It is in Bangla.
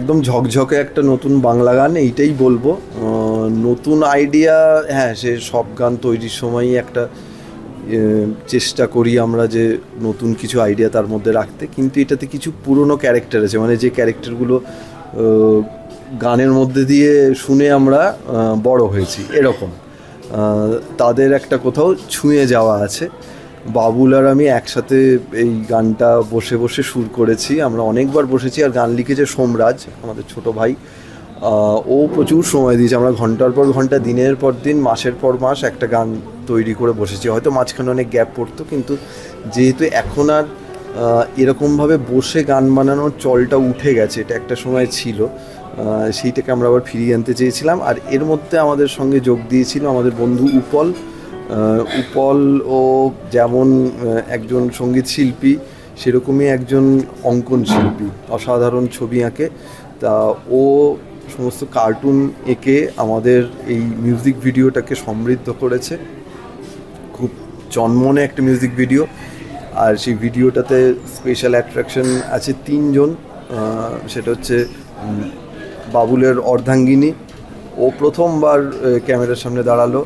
একদম ঝকঝকে একটা নতুন বাংলা গান, এইটাই বলবো। নতুন আইডিয়া, হ্যাঁ, সে সব গান তৈরির সময়ই একটা চেষ্টা করি আমরা যে নতুন কিছু আইডিয়া তার মধ্যে রাখতে, কিন্তু এটাতে কিছু পুরনো ক্যারেক্টার আছে, মানে যে ক্যারেক্টারগুলো গানের মধ্যে দিয়ে শুনে আমরা বড় হয়েছি এরকম, তাদের একটা কোথাও ছুঁয়ে যাওয়া আছে। বাবুল আর আমি একসাথে এই গানটা বসে বসে সুর করেছি, আমরা অনেকবার বসেছি। আর গান লিখেছে সোমরাজ, আমাদের ছোট ভাই। ও প্রচুর সময় দিয়েছে, আমরা ঘন্টার পর ঘন্টা, দিনের পর দিন, মাসের পর মাস একটা গান তৈরি করে বসেছি। হয়তো মাঝখানে অনেক গ্যাপ পড়তো, কিন্তু যেহেতু এখন আর এরকমভাবে বসে গান বানানোর চলটা উঠে গেছে, এটা একটা সময় ছিল, সেইটাকে আমরা আবার ফিরিয়ে আনতে চেয়েছিলাম। আর এর মধ্যে আমাদের সঙ্গে যোগ দিয়েছিল আমাদের বন্ধু উপল। উপল ও যেমন একজন সঙ্গীত শিল্পী, সেরকমই একজন অঙ্কন শিল্পী, অসাধারণ ছবি আঁকে। তা ও সমস্ত কার্টুন এঁকে আমাদের এই মিউজিক ভিডিওটাকে সমৃদ্ধ করেছে। খুব জন্মনে একটা মিউজিক ভিডিও। আর সেই ভিডিওটাতে স্পেশাল অ্যাট্রাকশন আছে তিনজন। সেটা হচ্ছে বাবুলের অর্ধাঙ্গিনী, ও প্রথমবার ক্যামেরার সামনে দাঁড়ালো।